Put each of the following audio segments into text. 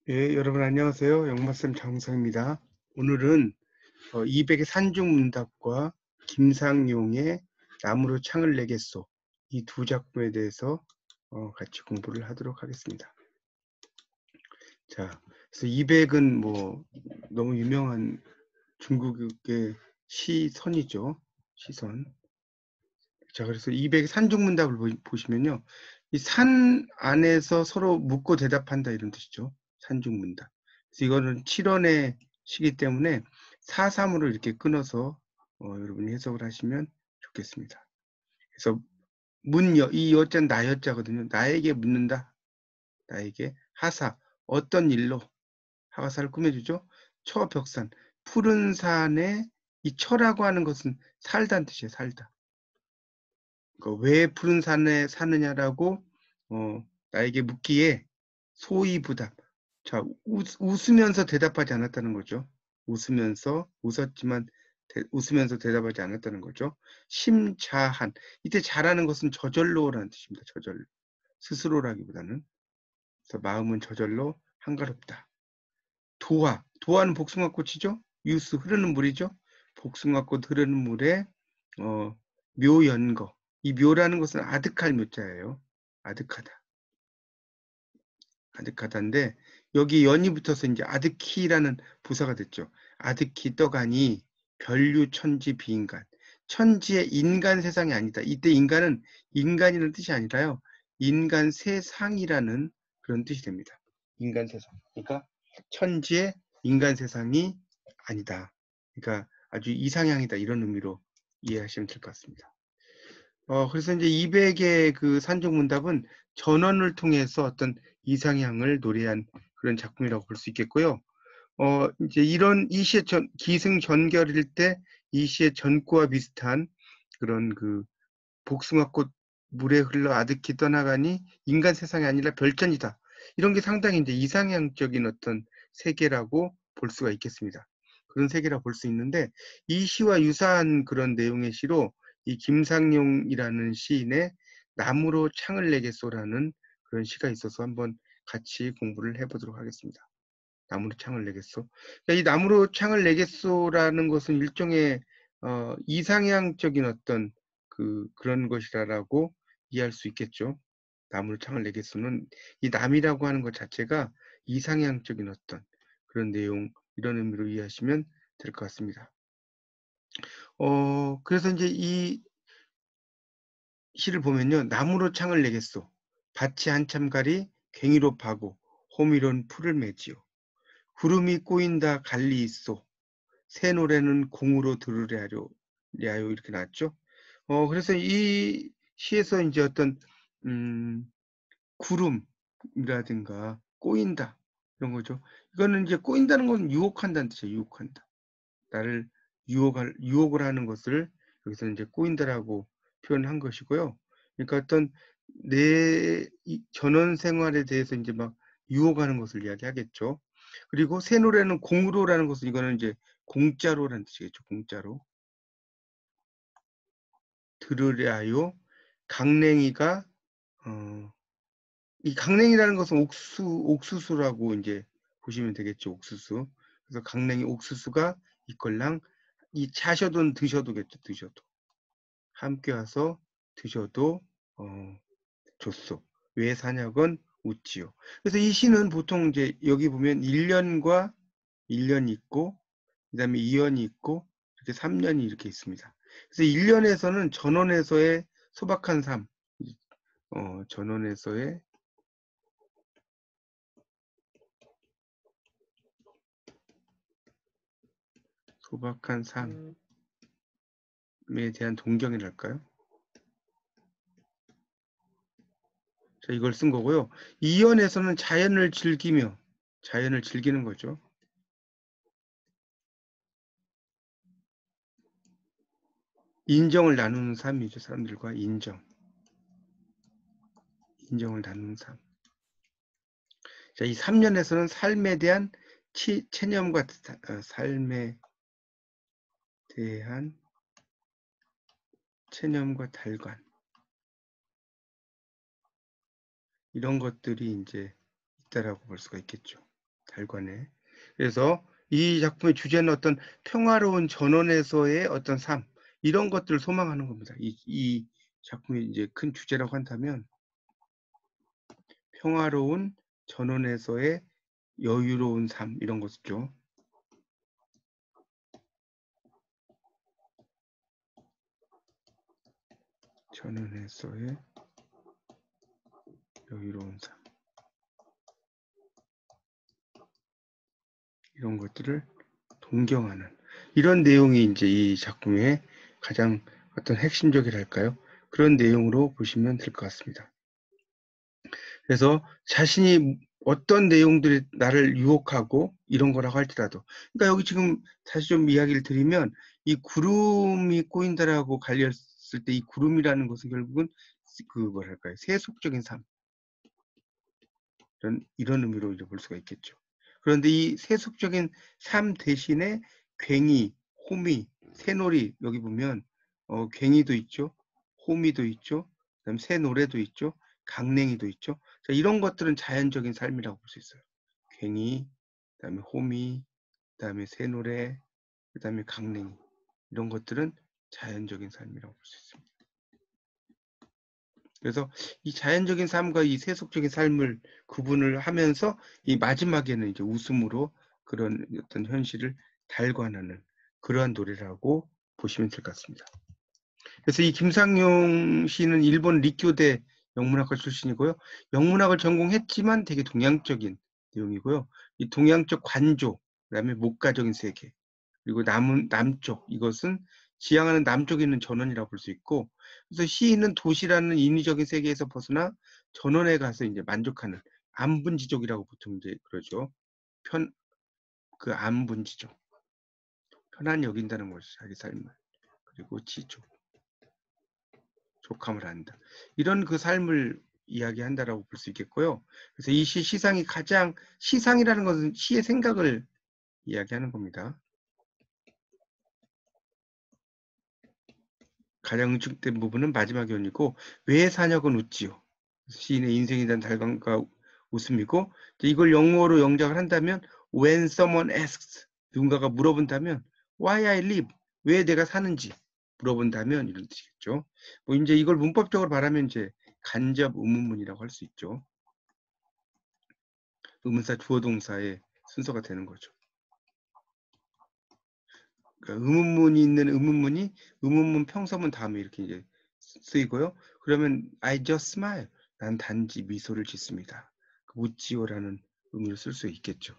예, 여러분 안녕하세요. 영마쌤 장성입니다. 오늘은 200의 산중문답과 김상용의 나무로 창을 내겠소, 이 두 작품에 대해서 같이 공부를 하도록 하겠습니다. 자, 그래서 200은 뭐 너무 유명한 중국의 시선이죠. 시선. 자, 그래서 200의 산중문답을 보시면요. 이 산 안에서 서로 묻고 대답한다 이런 뜻이죠. 산중문답. 그래서 이거는 7원의 시기 때문에 4-3으로 이렇게 끊어서 여러분이 해석을 하시면 좋겠습니다. 그래서 이 여자는 나 여자거든요. 나에게 묻는다. 나에게 하사. 어떤 일로 하가사를 꾸며주죠. 처벽산. 푸른 산에 이 처라고 하는 것은 살다는 뜻이에요. 살다. 왜 푸른 산에 사느냐라고 나에게 묻기에 소이부답. 자, 웃으면서 대답하지 않았다는 거죠. 웃었지만 웃으면서 대답하지 않았다는 거죠. 심자한. 이때 자라는 것은 저절로라는 뜻입니다. 저절로. 스스로라기보다는. 그래서 마음은 저절로 한가롭다. 도화는 복숭아꽃이죠. 유수, 흐르는 물이죠. 복숭아꽃 흐르는 물에 묘연거. 이 묘라는 것은 아득할 묘자예요. 아득하다. 아득하다인데 여기 연이 붙어서 이제 아득히라는 부사가 됐죠. 아득히 떠가니 별류천지 비인간. 천지의 인간 세상이 아니다. 이때 인간은 인간이라는 뜻이 아니라요. 인간 세상이라는 그런 뜻이 됩니다. 인간 세상. 그러니까 천지의 인간 세상이 아니다. 그러니까 아주 이상향이다. 이런 의미로 이해하시면 될 것 같습니다. 그래서 이제 200의 그 산중문답은 전원을 통해서 어떤 이상향을 노래한 그런 작품이라고 볼 수 있겠고요. 이제 이 시의 기승전결일 때 이 시의 전구와 비슷한 그런 그 복숭아꽃 물에 흘러 아득히 떠나가니 인간 세상이 아니라 별전이다. 이런 게 상당히 이제 이상향적인 어떤 세계라고 볼 수가 있겠습니다. 그런 세계라고 볼 수 있는데 이 시와 유사한 그런 내용의 시로 이 김상용이라는 시인의 나무로 창을 내겠소라는 그런 시가 있어서 한번 같이 공부를 해보도록 하겠습니다. 나무로 창을 내겠소. 그러니까 이 나무로 창을 내겠소라는 것은 일종의 이상향적인 어떤 그런 것이라고 이해할 수 있겠죠. 나무로 창을 내겠소는 이 남이라고 하는 것 자체가 이상향적인 어떤 그런 내용, 이런 의미로 이해하시면 될 것 같습니다. 그래서 이제 이 시를 보면요. 나무로 창을 내겠소. 밭이 한참 가리 괭이로 파고 호미론 풀을 매지요. 구름이 꼬인다 갈리 있소. 새 노래는 공으로 들으랴요 이렇게 나왔죠. 그래서 이 시에서 이제 어떤 구름이라든가 꼬인다 이런 거죠. 이거는 이제 꼬인다는 건 유혹한다는 뜻이에요. 유혹한다. 나를 유혹을 하는 것을 여기서 이제 꼬인다라고 표현한 것이고요. 그러니까 어떤 내 전원 생활에 대해서 이제 막 유혹하는 것을 이야기하겠죠. 그리고 새 노래는 공으로라는 것은 이거는 이제 공짜로라는 뜻이겠죠. 공짜로. 들으랴요. 강냉이가 이 강냉이라는 것은 옥수수라고 이제 보시면 되겠죠. 옥수수. 그래서 강냉이 옥수수가 이걸랑 이 자셔도 드셔도겠죠. 드셔도. 함께 와서 드셔도 줬소. 왜 사냐건 웃지요. 그래서 이 시는 보통 이제 여기 보면 1년이 있고 그다음에 2년이 있고 이렇게 3년이 이렇게 있습니다. 그래서 1년에서는 전원에서의 소박한 삶, 전원에서의 소박한 삶에 대한 동경이랄까요? 자, 이걸 쓴 거고요. 2년에서는 자연을 즐기는 거죠. 인정을 나누는 삶이죠. 사람들과 인정을 나누는 삶. 자, 이 3년에서는 삶에 대한 체념과 삶에 대한 체념과 달관 이런 것들이 이제 있다라고 볼 수가 있겠죠. 달관에. 그래서 이 작품의 주제는 어떤 평화로운 전원에서의 어떤 삶, 이런 것들을 소망하는 겁니다. 이 작품의 이제 큰 주제라고 한다면 평화로운 전원에서의 여유로운 삶, 이런 것이죠. 전원에서의 여유로운 삶, 이런 것들을 동경하는 이런 내용이 이제 이 작품의 가장 어떤 핵심적이랄까요? 그런 내용으로 보시면 될 것 같습니다. 그래서 자신이 어떤 내용들이 나를 유혹하고 이런 거라고 할지라도, 그러니까 여기 지금 다시 좀 이야기를 드리면 이 구름이 꼬인다라고 갈렸을 때 이 구름이라는 것은 결국은 그 뭐랄까요? 세속적인 삶, 이런 의미로 이제 볼 수가 있겠죠. 그런데 이 세속적인 삶 대신에 괭이, 호미, 새놀이, 여기 보면 괭이도 있죠, 호미도 있죠, 그다음 새노래도 있죠, 강냉이도 있죠. 자, 이런 것들은 자연적인 삶이라고 볼 수 있어요. 괭이, 그다음에 호미, 그다음에 새노래, 그다음에 강냉이, 이런 것들은 자연적인 삶이라고 볼 수 있습니다. 그래서 이 자연적인 삶과 이 세속적인 삶을 구분을 하면서 이 마지막에는 이제 웃음으로 그런 어떤 현실을 달관하는 그러한 노래라고 보시면 될 것 같습니다. 그래서 이 김상용 씨는 일본 리쿄대 영문학과 출신이고요. 영문학을 전공했지만 되게 동양적인 내용이고요. 이 동양적 관조, 그다음에 목가적인 세계, 그리고 남쪽, 이것은 지향하는 남쪽에 있는 전원이라고 볼 수 있고, 그래서 시인은 도시라는 인위적인 세계에서 벗어나 전원에 가서 이제 만족하는 안분지족이라고 보통 이제 그러죠. 그 안분지족, 편안히 여긴다는 것이 자기 삶을. 그리고 지족, 족함을 한다. 이런 그 삶을 이야기한다라고 볼 수 있겠고요. 그래서 이 시상이 가장, 시상이라는 것은 시의 생각을 이야기하는 겁니다. 가장 응축된 부분은 마지막 연이고, 왜 사냐건 웃지요. 시인의 인생에 대한 달감과 웃음이고, 이걸 영어로 영작을 한다면 when someone asks, 누군가가 물어본다면 why I live, 왜 내가 사는지 물어본다면, 이런 뜻이겠죠. 뭐 이제 이걸 문법적으로 말하면 이제 간접 의문문이라고 할 수 있죠. 의문사 주어 동사의 순서가 되는 거죠. 그러니까 의문문이 있는 의문문이 의문문 평서문 다음에 이렇게 이제 쓰이고요. 그러면 I just smile, 난 단지 미소를 짓습니다. 웃지요라는 의미로 쓸 수 있겠죠.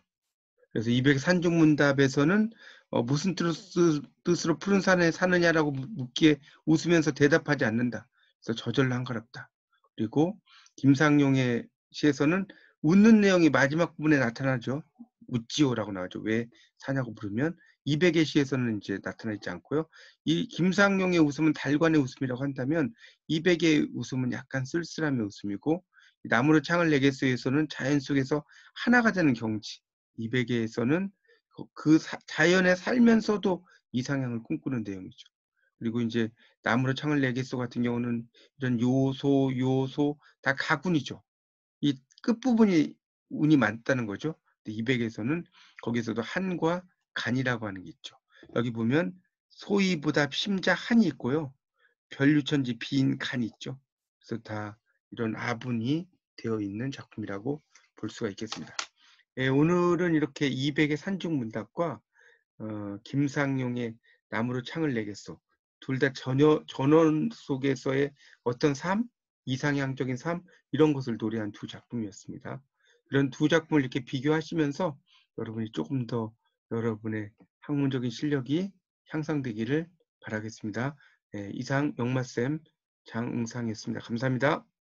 그래서 200 산중문답에서는 무슨 뜻으로 푸른 산에 사느냐라고 묻기에 웃으면서 대답하지 않는다. 그래서 저절로 한가롭다. 그리고 김상용의 시에서는 웃는 내용이 마지막 부분에 나타나죠. 웃지요라고 나오죠. 왜 사냐고 물으면. 200의 시에서는 이제 나타나 있지 않고요. 이 김상용의 웃음은 달관의 웃음이라고 한다면 200의 웃음은 약간 쓸쓸함의 웃음이고, 나무로 창을 내겠어에서는 자연 속에서 하나가 되는 경지, 200에서는 그 자연에 살면서도 이상향을 꿈꾸는 내용이죠. 그리고 이제 나무로 창을 내겠소 같은 경우는 이런 요소 다 가군이죠. 이 끝부분이 운이 많다는 거죠. 200에서는 거기서도 한과 간이라고 하는 게 있죠. 여기 보면 소이보다 심자 한이 있고요. 별유천지 빈 간이 있죠. 그래서 다 이런 아분이 되어 있는 작품이라고 볼 수가 있겠습니다. 예, 오늘은 이렇게 200의 산중문답과 김상용의 나무로 창을 내겠소, 둘 다 전원 속에서의 어떤 삶, 이상향적인 삶, 이런 것을 노래한 두 작품이었습니다. 이런 두 작품을 이렇게 비교하시면서 여러분이 조금 더 여러분의 학문적인 실력이 향상되기를 바라겠습니다. 예, 이상 영마쌤 장응상이었습니다. 감사합니다.